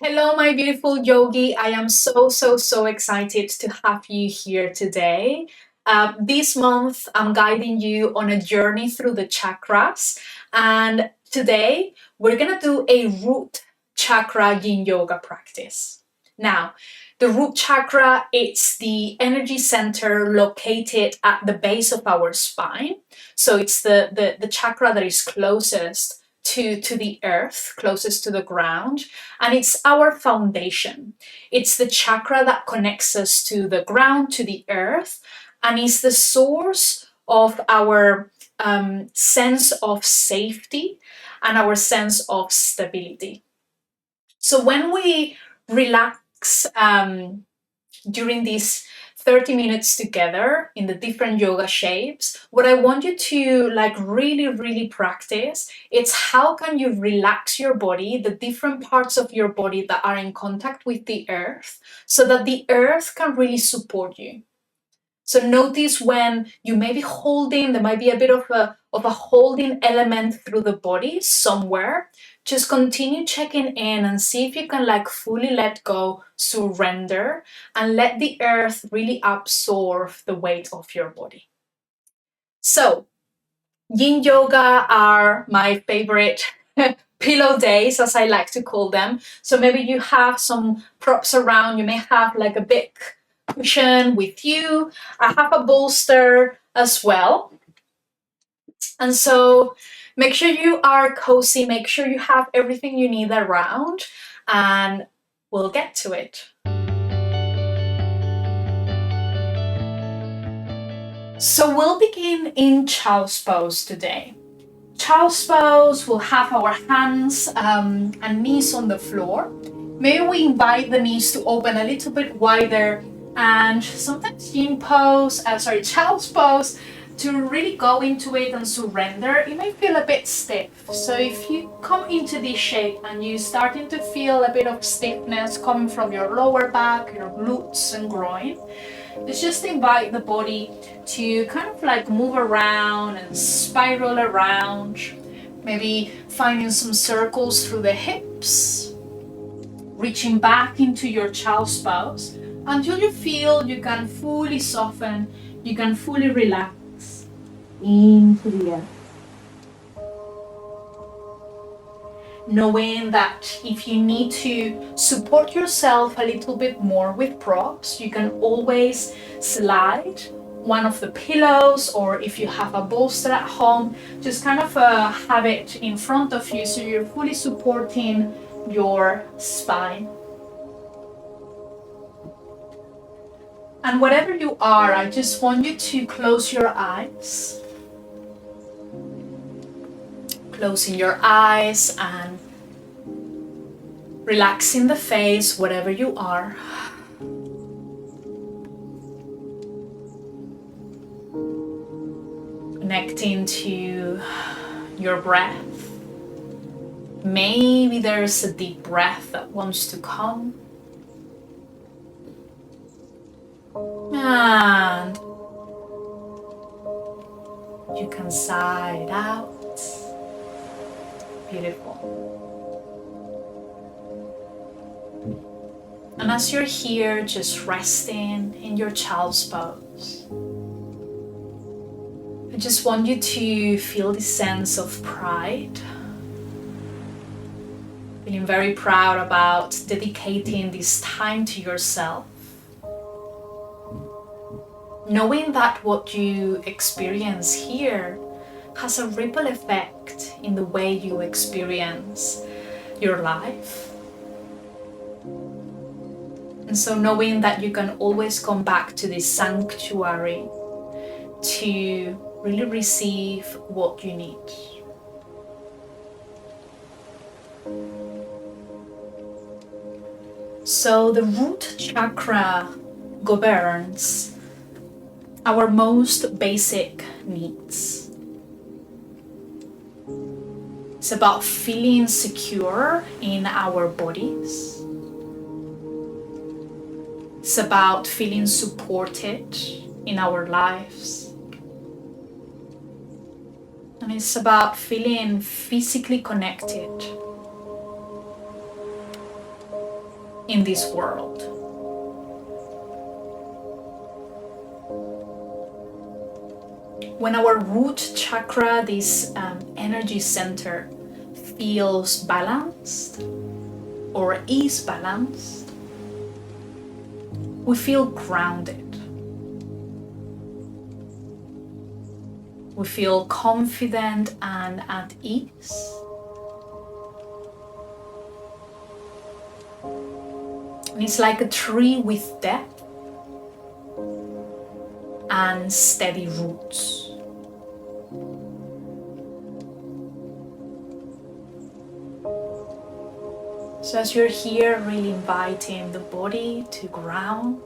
Hello, my beautiful yogi. I am so excited to have you here today. This month, I'm guiding you on a journey through the chakras. And today, we're going to do a root chakra yin yoga practice. Now, the root chakra, it's the energy center located at the base of our spine. So it's the chakra that is closest to the earth, closest to the ground, and it's our foundation. It's the chakra that connects us to the ground, to the earth, and is the source of our sense of safety and our sense of stability. So when we relax during these 30 minutes together in the different yoga shapes, what I want you to really practice, it's how can you relax your body, the different parts of your body that are in contact with the earth, so that the earth can really support you. So notice when you may be holding, there might be a bit of a holding element through the body somewhere. Just continue checking in and see if you can fully let go, surrender, and let the earth really absorb the weight of your body. So yin yoga are my favorite pillow days, as I like to call them. So maybe you have some props around. You may have like a big cushion with you. I have a bolster as well. And so make sure you are cozy, make sure you have everything you need around, and we'll get to it. So we'll begin in child's pose today. Child's pose, we'll have our hands and knees on the floor. Maybe we invite the knees to open a little bit wider, and sometimes child's pose, to really go into it and surrender, it may feel a bit stiff. So if you come into this shape and you're starting to feel a bit of stiffness coming from your lower back, your glutes and groin, let's just invite the body to kind of move around and spiral around, maybe finding some circles through the hips, reaching back into your child's pose until you feel you can fully soften, you can fully relax into the earth. Knowing that if you need to support yourself a little bit more with props, you can always slide one of the pillows, or if you have a bolster at home, just kind of have it in front of you so you're fully supporting your spine. And whatever you are, I just want you to close your eyes. Closing your eyes and relaxing the face, whatever you are. Connecting to your breath. Maybe there's a deep breath that wants to come. And you can sigh it out. Beautiful. And as you're here, just resting in your child's pose, I just want you to feel this sense of pride. Feeling very proud about dedicating this time to yourself. Knowing that what you experience here has a ripple effect in the way you experience your life. And so knowing that you can always come back to this sanctuary to really receive what you need. So the root chakra governs our most basic needs. It's about feeling secure in our bodies. It's about feeling supported in our lives. And it's about feeling physically connected. in this world. When our root chakra, this energy center, feels balanced or is balanced, we feel grounded. We feel confident and at ease. And it's like a tree with depth and steady roots. So as you're here, really inviting the body to ground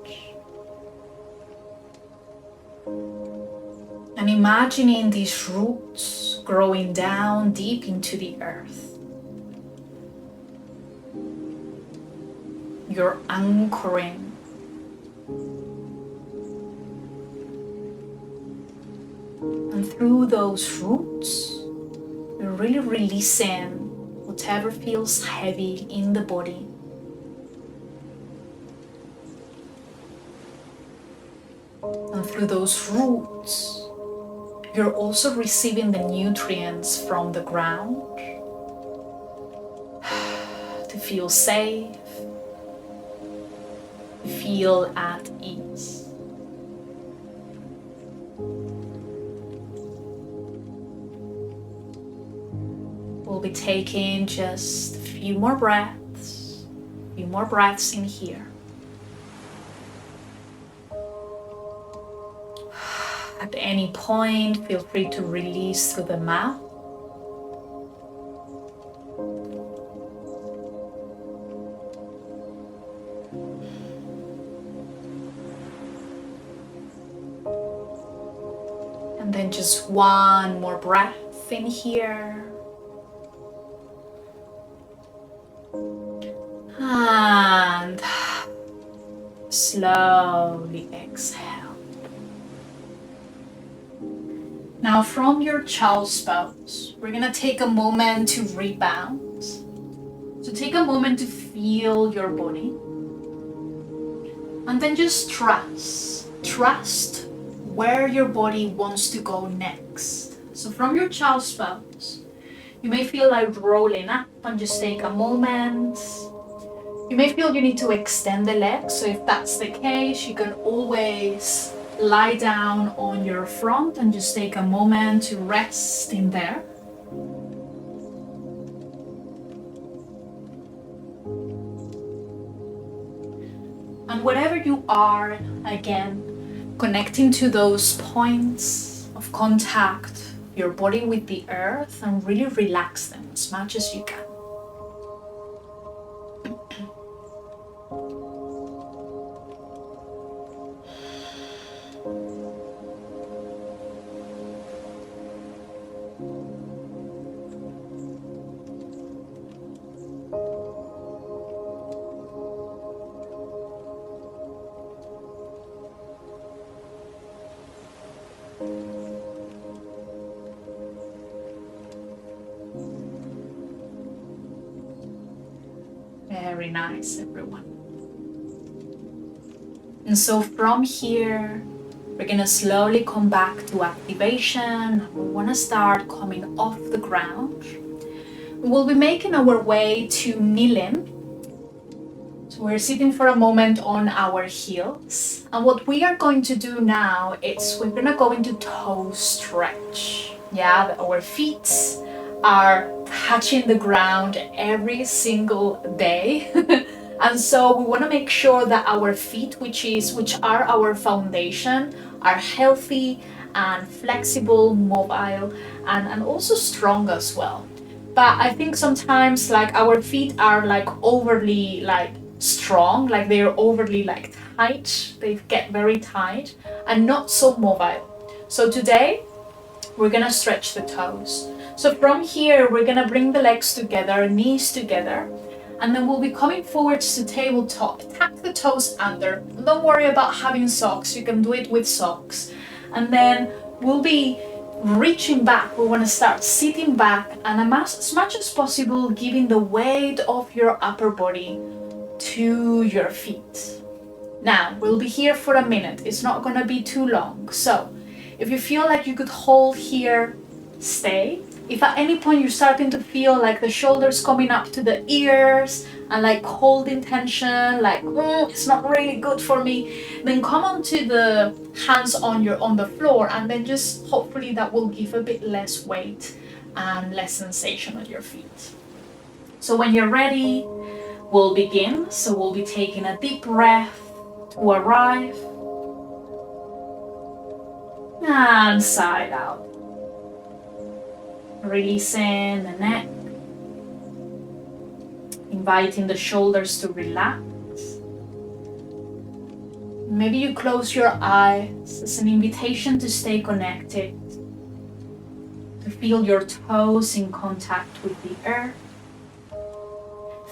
and imagining these roots growing down deep into the earth. You're anchoring. And through those roots, you're really releasing whatever feels heavy in the body. And through those roots, you're also receiving the nutrients from the ground to feel safe, to feel at ease. We'll be taking just a few more breaths in here. At any point, feel free to release through the mouth. And then just one more breath in here. And slowly exhale. Now from your child's pose, we're gonna take a moment to rebound. So take a moment to feel your body. And then just trust where your body wants to go next. So from your child's pose, you may feel like rolling up and just take a moment. You may feel you need to extend the legs, so if that's the case, you can always lie down on your front and just take a moment to rest in there. And wherever you are, again, connecting to those points of contact, your body with the earth, and really relax them as much as you can. Very nice, everyone. And so from here, we're gonna slowly come back to activation. We wanna start coming off the ground. We'll be making our way to kneeling. So we're sitting for a moment on our heels. And what we are going to do now is we're gonna go into toe stretch. Yeah, our feet are touching the ground every single day. And so we want to make sure that our feet, which are our foundation, are healthy and flexible, mobile, and also strong as well. But I think sometimes like our feet are like overly like strong, like they're overly like tight, they get very tight and not so mobile. So today we're gonna stretch the toes. So from here, we're gonna bring the legs together, knees together, and then we'll be coming forwards to tabletop. Tap the toes under. Don't worry about having socks, you can do it with socks. And then we'll be reaching back. We wanna start sitting back and as much as possible, giving the weight of your upper body to your feet. Now, we'll be here for a minute. It's not going to be too long. So, if you feel like you could hold here, stay. If at any point you're starting to feel like the shoulders coming up to the ears and like holding tension, like it's not really good for me, then come onto the hands on the floor, and then just hopefully that will give a bit less weight and less sensation on your feet. So when you're ready, we'll begin. So we'll be taking a deep breath to arrive, and side out. Releasing the neck, inviting the shoulders to relax. Maybe you close your eyes as an invitation to stay connected, to feel your toes in contact with the earth,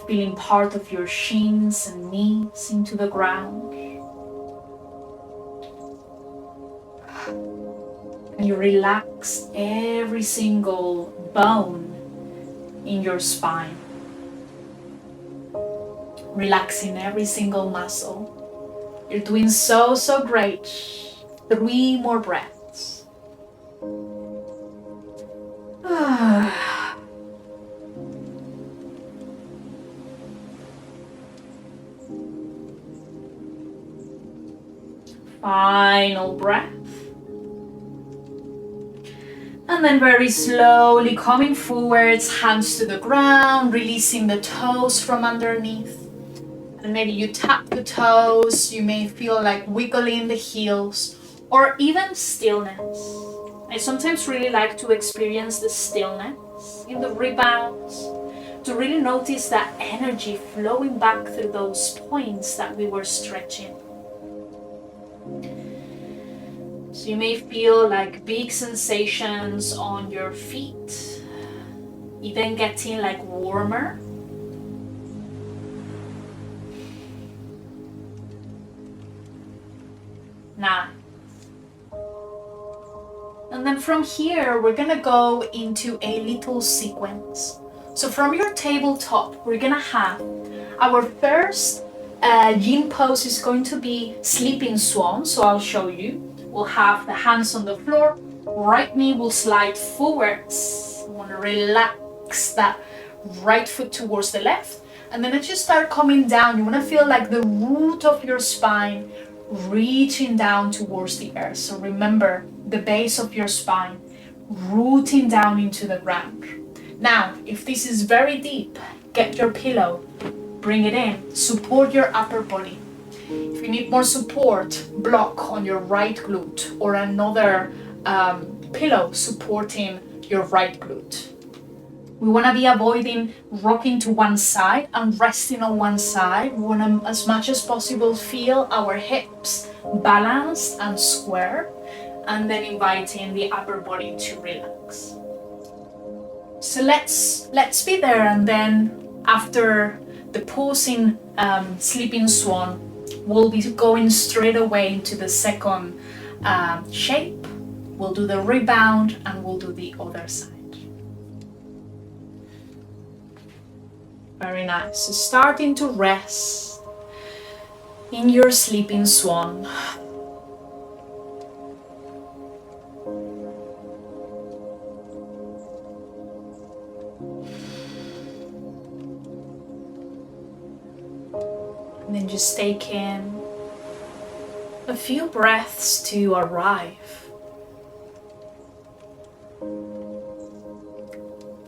feeling part of your shins and knees into the ground. And you relax every single bone in your spine, relaxing every single muscle. You're doing so great. 3 more breaths. Final breath. And then very slowly coming forwards, hands to the ground, releasing the toes from underneath. And maybe you tap the toes, you may feel like wiggling the heels, or even stillness. I sometimes really like to experience the stillness in the rebounds, to really notice that energy flowing back through those points that we were stretching. So you may feel like big sensations on your feet, even getting like warmer. Nice. And then from here, we're gonna go into a little sequence. So from your tabletop, we're gonna have our first yin pose is going to be sleeping swan. So I'll show you. We'll have the hands on the floor, right knee will slide forwards. You want to relax that right foot towards the left. And then as you start coming down, you want to feel like the root of your spine reaching down towards the earth. So remember the base of your spine, rooting down into the ground. Now, if this is very deep, get your pillow, bring it in, support your upper body. If you need more support, block on your right glute or another pillow supporting your right glute. We want to be avoiding rocking to one side and resting on one side. We want to, as much as possible, feel our hips balanced and square, and then inviting the upper body to relax. So let's be there, and then after the posing sleeping swan, we'll be going straight away into the second shape. We'll do the rebound and we'll do the other side. Very nice. So starting to rest in your sleeping swan. And then just take in a few breaths to arrive.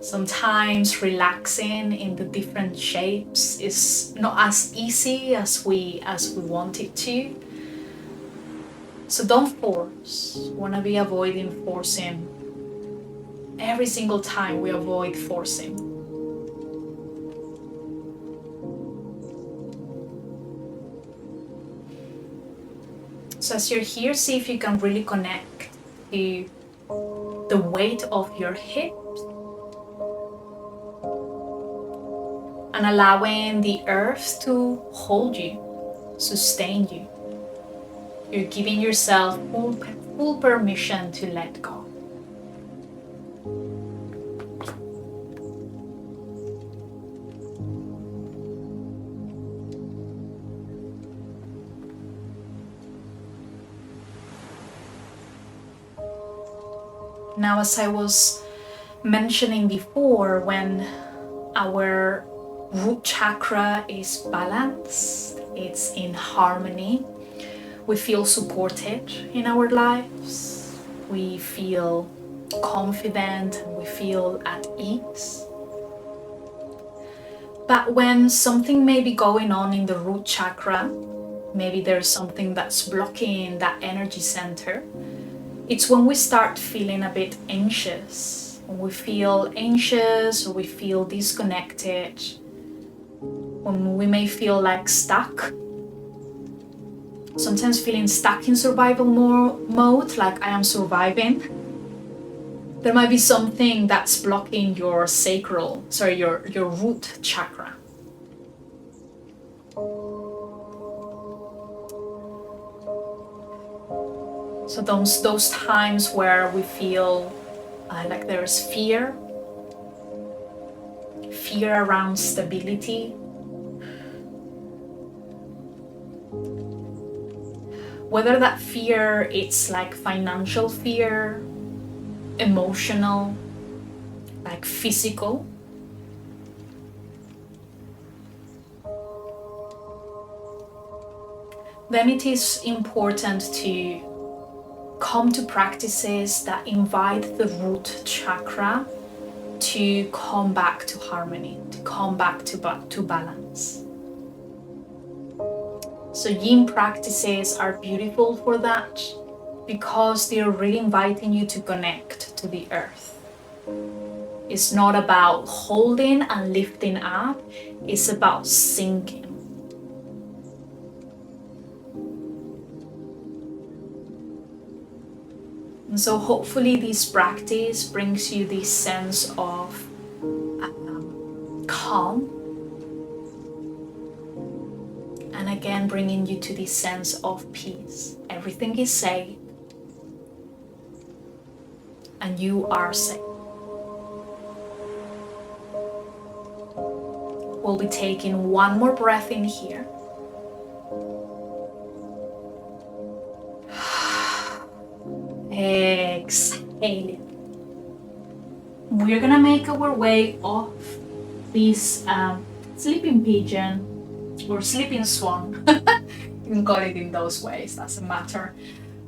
Sometimes relaxing in the different shapes is not as easy as we want it to. So don't force. Want to be avoiding forcing. Every single time we avoid forcing. So as you're here, see if you can really connect to the weight of your hips and allowing the earth to hold you, sustain you. You're giving yourself full permission to let go. Now, as I was mentioning before, when our root chakra is balanced, it's in harmony, we feel supported in our lives, we feel confident, and we feel at ease. But when something may be going on in the root chakra, maybe there's something that's blocking that energy center, it's when we start feeling a bit anxious. When we feel anxious or we feel disconnected, when we may feel like stuck, sometimes feeling stuck in survival mode, like I am surviving, there might be something that's blocking your your root chakra. So those times where we feel like there's fear around stability, whether that fear it's like financial fear, emotional, like physical. Then it is important to come to practices that invite the root chakra to come back to harmony, to come back to balance. So yin practices are beautiful for that because they're really inviting you to connect to the earth. It's not about holding and lifting up, it's about sinking. And so hopefully this practice brings you this sense of calm, and again bringing you to this sense of peace. Everything is safe and you are safe. We'll be taking one more breath in here. Exhaling. We're gonna make our way off this sleeping pigeon or sleeping swan. You can call it in those ways, doesn't matter.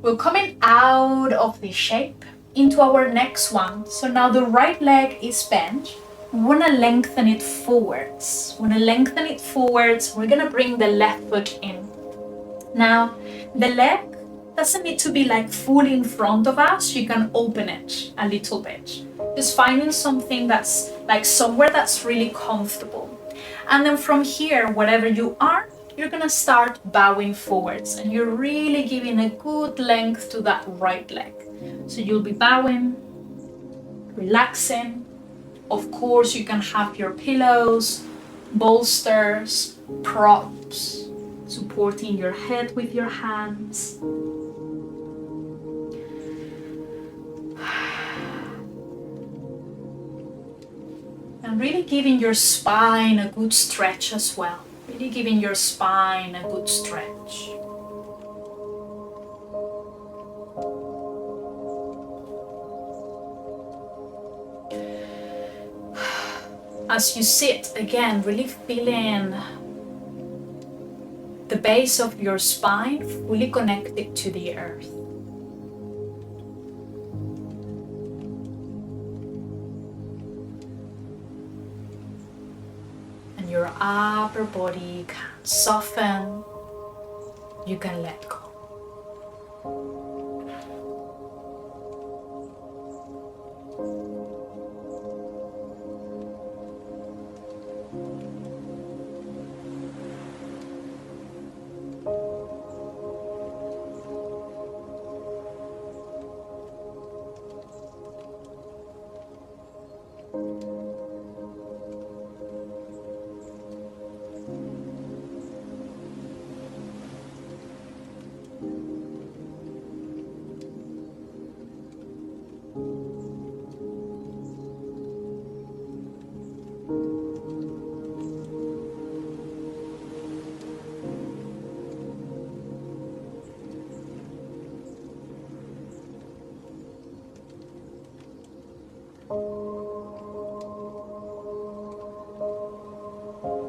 We're coming out of this shape into our next one. So now the right leg is bent. We want to lengthen it forwards. We're gonna bring the left foot in. Now the leg doesn't need to be like fully in front of us. You can open it a little bit. Just finding something that's like somewhere that's really comfortable. And then from here, wherever you are, you're gonna start bowing forwards and you're really giving a good length to that right leg. So you'll be bowing, relaxing. Of course, you can have your pillows, bolsters, props, supporting your head with your hands. And really giving your spine a good stretch as well. Really giving your spine a good stretch. As you sit, again, really feeling the base of your spine fully connected to the earth. And your upper body can soften, you can let go.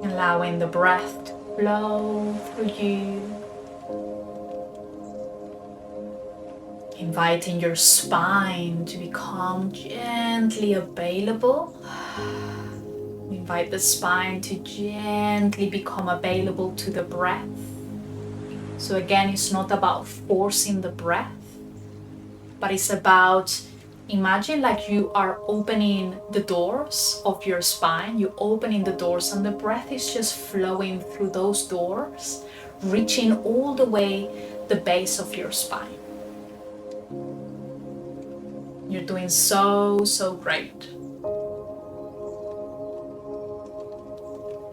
Allowing the breath to flow through you. Inviting your spine to become gently available. Invite the spine to gently become available to the breath. So again, it's not about forcing the breath, but it's about, imagine like you are opening the doors of your spine. You're opening the doors and the breath is just flowing through those doors, reaching all the way the base of your spine. You're doing so great.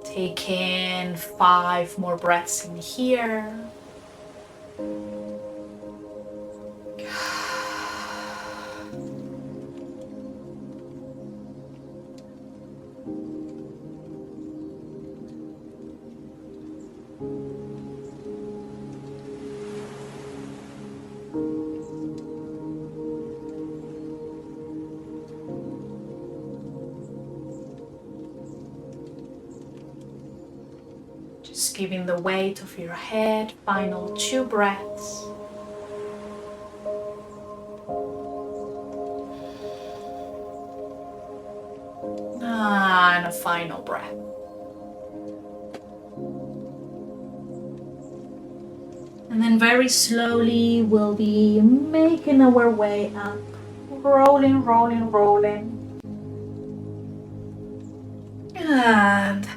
Take in 5 more breaths in here. Just giving the weight of your head, final 2 breaths. And a final breath. And then very slowly we'll be making our way up, rolling, rolling, rolling. And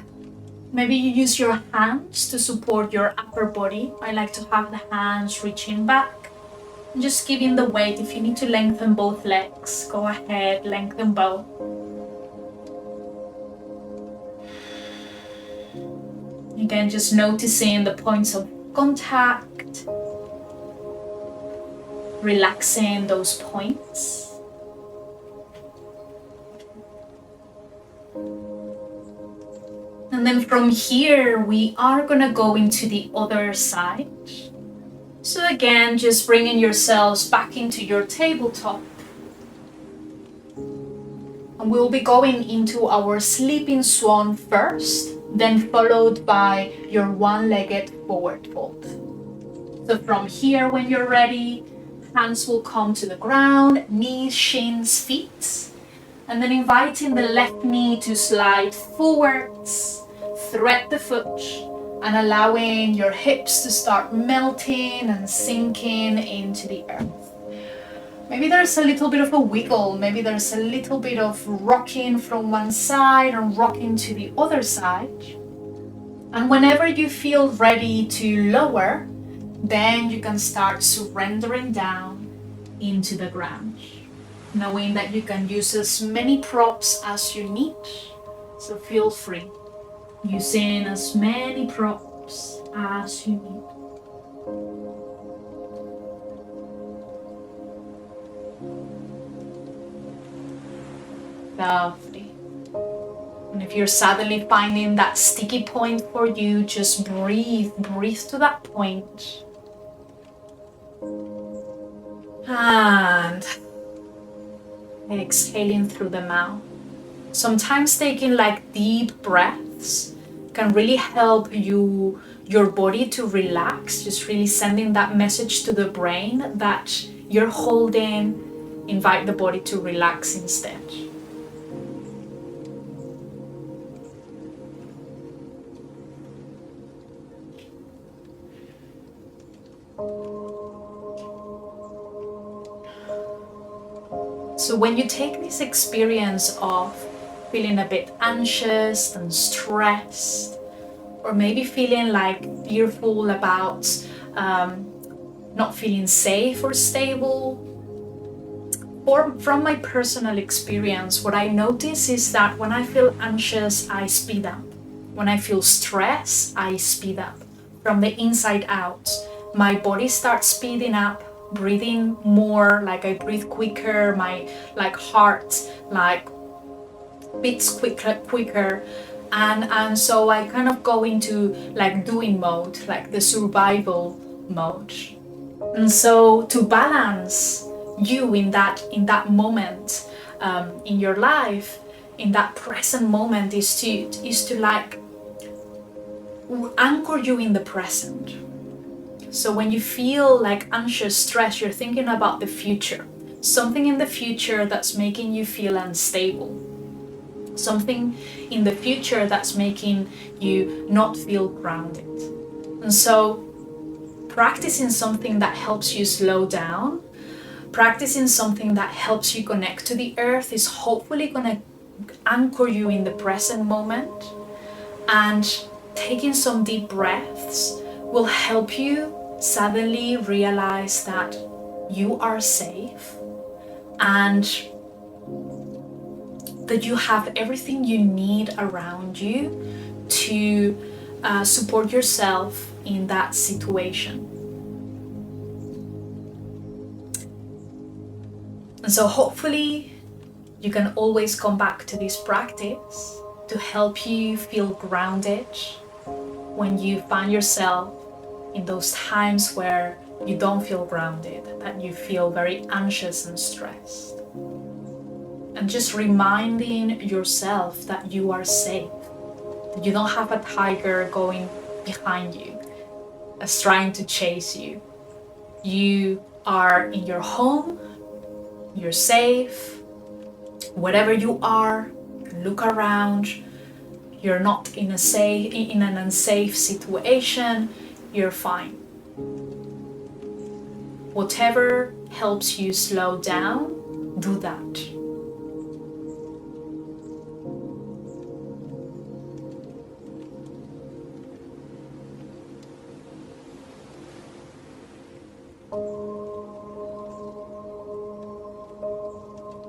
maybe you use your hands to support your upper body. I like to have the hands reaching back. And just giving the weight. If you need to lengthen both legs, go ahead, lengthen both. Again, just noticing the points of contact, relaxing those points. And then from here, we are gonna go into the other side. So again, just bringing yourselves back into your tabletop. And we'll be going into our sleeping swan first, then followed by your one-legged forward fold. So from here, when you're ready, hands will come to the ground, knees, shins, feet. And then inviting the left knee to slide forwards, thread the foot, and allowing your hips to start melting and sinking into the earth. Maybe there's a little bit of a wiggle, maybe there's a little bit of rocking from one side and rocking to the other side. And whenever you feel ready to lower, then you can start surrendering down into the ground, knowing that you can use as many props as you need. So feel free, using as many props as you need. Lovely. And if you're suddenly finding that sticky point for you, just breathe to that point. And exhaling through the mouth. Sometimes taking like deep breaths can really help your body to relax, just really sending that message to the brain that you're holding. Invite the body to relax instead. So when you take this experience of feeling a bit anxious and stressed, or maybe feeling like fearful about not feeling safe or stable, or from my personal experience, what I notice is that when I feel anxious, I speed up. When I feel stress, I speed up. From the inside out, my body starts speeding up, breathing more, like I breathe quicker, my heart beats quicker, and so I kind of go into like doing mode, like the survival mode. And so to balance you in that moment, in your life, in that present moment, is to like anchor you in the present. So when you feel like anxious, stress, you're thinking about the future, something in the future that's making you feel unstable, something in the future that's making you not feel grounded. And so practicing something that helps you slow down, practicing something that helps you connect to the earth is hopefully going to anchor you in the present moment. And taking some deep breaths will help you suddenly realize that you are safe and that you have everything you need around you to support yourself in that situation. And so hopefully you can always come back to this practice to help you feel grounded when you find yourself in those times where you don't feel grounded, that you feel very anxious and stressed. And just reminding yourself that you are safe, that you don't have a tiger going behind you as trying to chase you. You are in your home, you're safe, wherever you are, look around, you're not in an unsafe situation, you're fine. Whatever helps you slow down, do that.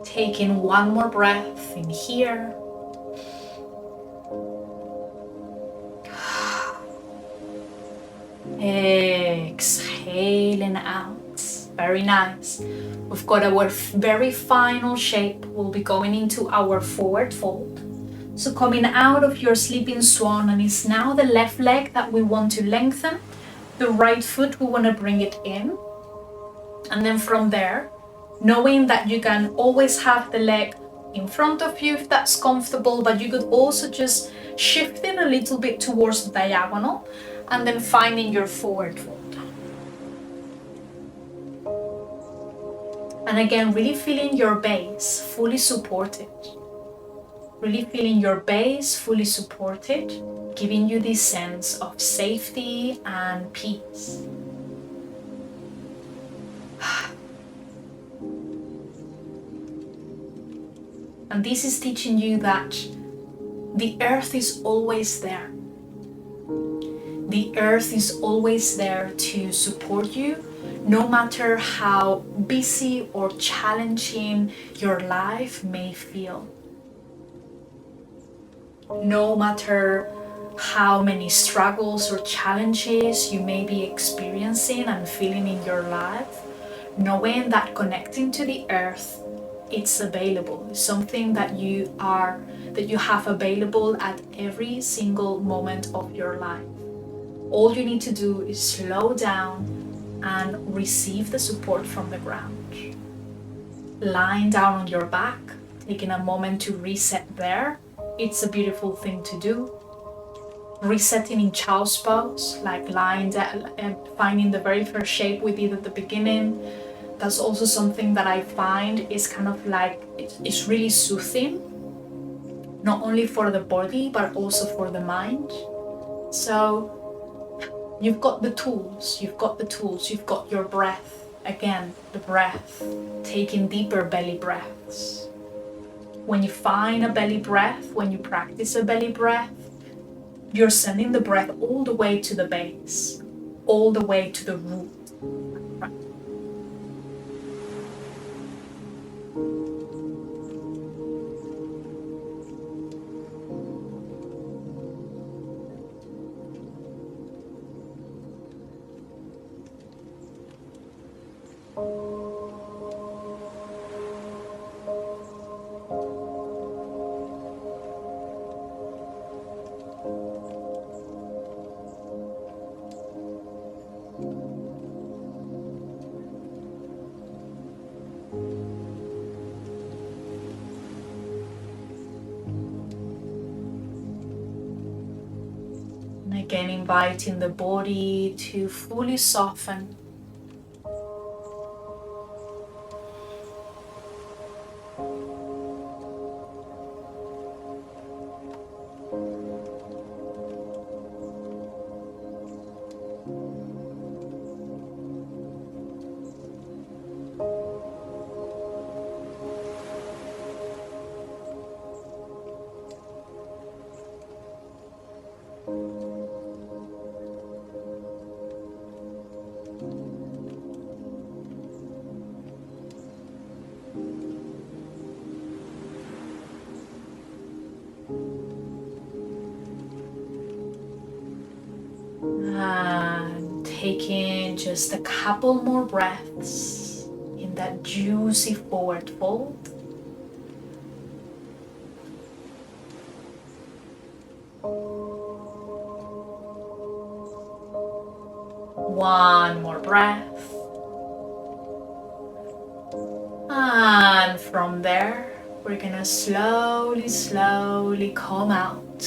Taking one more breath in here. Exhaling out. Very nice. We've got our very final shape. We'll be going into our forward fold. So coming out of your sleeping swan, and it's now the left leg that we want to lengthen. The right foot, we want to bring it in. And then from there, knowing that you can always have the leg in front of you if that's comfortable, but you could also just shift it a little bit towards the diagonal and then finding your forward fold. And again, really feeling your base fully supported. Really feeling your base fully supported, giving you this sense of safety and peace. And this is teaching you that the earth is always there. The earth is always there to support you, no matter how busy or challenging your life may feel. No matter how many struggles or challenges you may be experiencing and feeling in your life, knowing that connecting to the earth, it's available. It's something that you have available at every single moment of your life. All you need to do is slow down and receive the support from the ground. Lying down on your back, taking a moment to reset there. It's a beautiful thing to do. Resetting in child's pose, like lying down and finding the very first shape we did at the beginning. That's also something that I find is kind of like, it's really soothing, not only for the body, but also for the mind. So you've got the tools, you've got your breath. Again, the breath, taking deeper belly breaths. When you find a belly breath, when you practice a belly breath, you're sending the breath all the way to the base, all the way to the root. Again, inviting the body to fully soften. And taking just a couple more breaths in that juicy forward fold. One more breath. And from there, we're gonna slowly, slowly come out,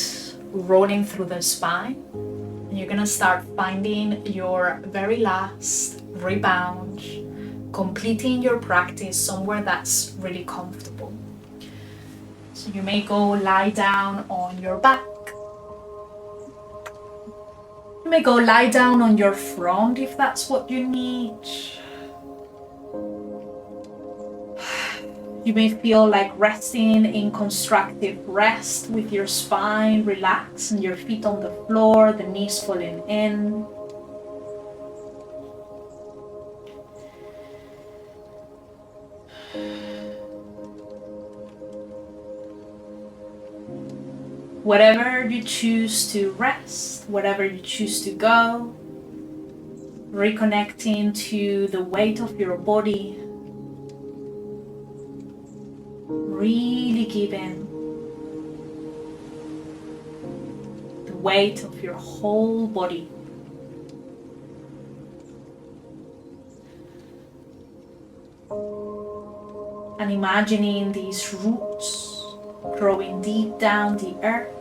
rolling through the spine. And you're gonna start finding your very last rebound, completing your practice somewhere that's really comfortable. So you may go lie down on your back. You may go lie down on your front if that's what you need. You may feel like resting in constructive rest with your spine relaxed and your feet on the floor, the knees falling in. Wherever you choose to rest, wherever you choose to go, reconnecting to the weight of your body, really giving the weight of your whole body. And imagining these roots growing deep down the earth.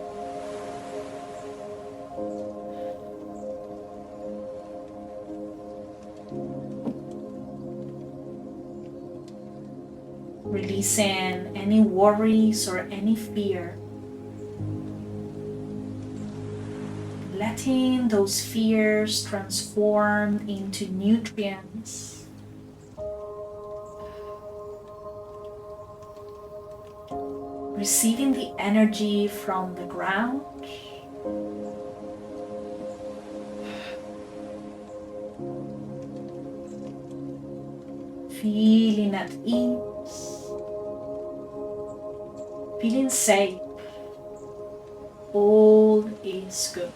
Releasing any worries or any fear. Letting those fears transform into nutrients. Receiving the energy from the ground. Feeling at ease. Feeling safe. All is good.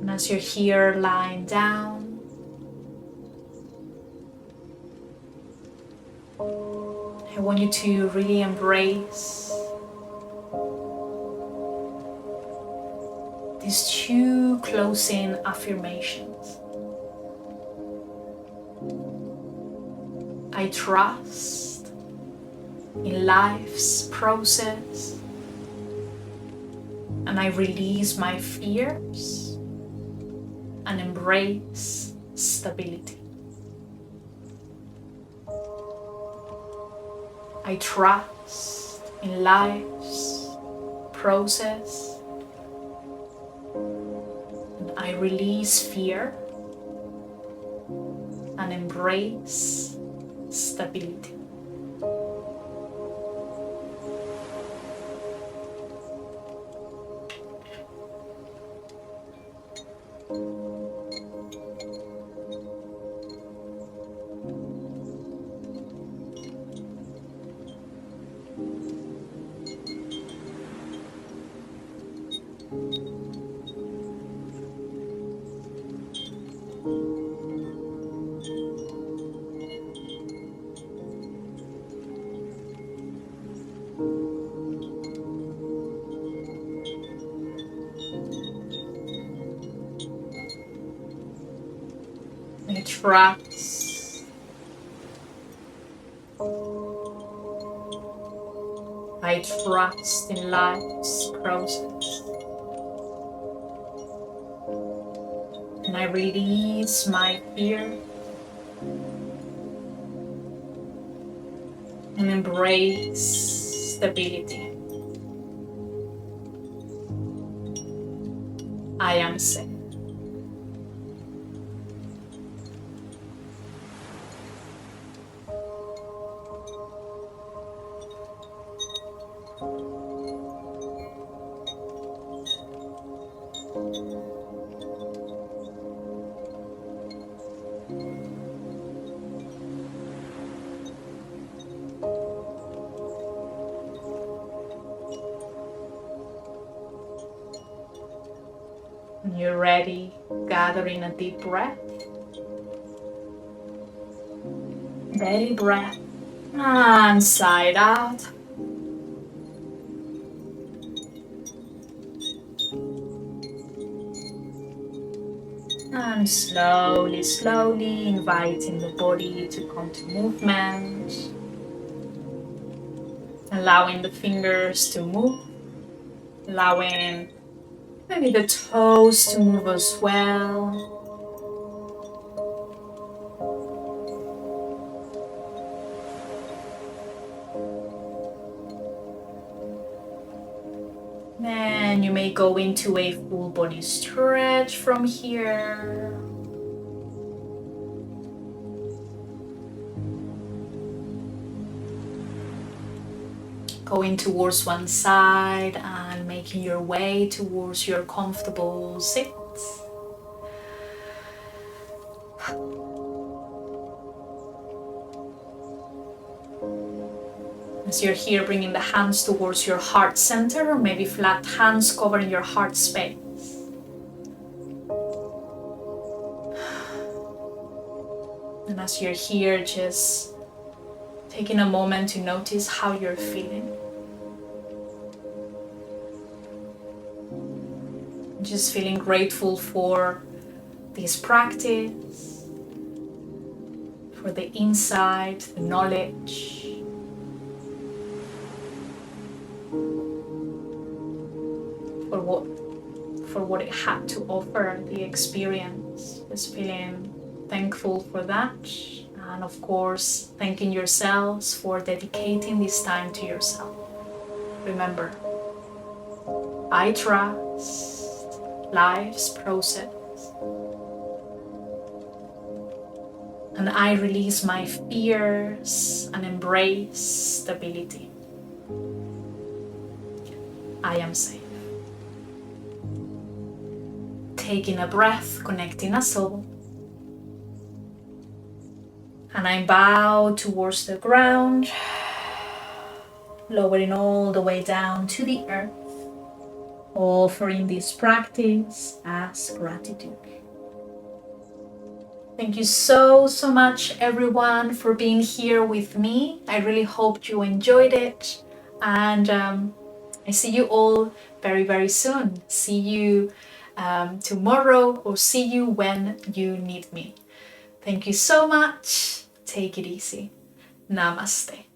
And as you're here lying down, I want you to really embrace these two closing affirmations. I trust in life's process, and I release my fears and embrace stability. I trust in life's process, and I release fear and embrace stability. trust. I trust in life's process. And I release my fear and embrace stability. I am safe. When you're ready, gathering a deep breath. Belly breath. And side out. And slowly, slowly inviting the body to come to movement. Allowing the fingers to move. Allowing maybe the toes to move as well. Then you may go into a full body stretch from here. Going towards one side and making your way towards your comfortable sit. As you're here, bringing the hands towards your heart center, or maybe flat hands covering your heart space. And as you're here, just taking a moment to notice how you're feeling. Just feeling grateful for this practice, for the insight, the knowledge. For what it had to offer, the experience. Just feeling thankful for that. And of course, thanking yourselves for dedicating this time to yourself. Remember, I trust life's process. And I release my fears and embrace stability. I am safe. Taking a breath, connecting a soul. And I bow towards the ground, lowering all the way down to the earth, offering this practice as gratitude. Thank you so much, everyone, for being here with me. I really hope you enjoyed it. And I see you all very soon. See you tomorrow, or see you when you need me. Thank you so much. Take it easy. Namaste.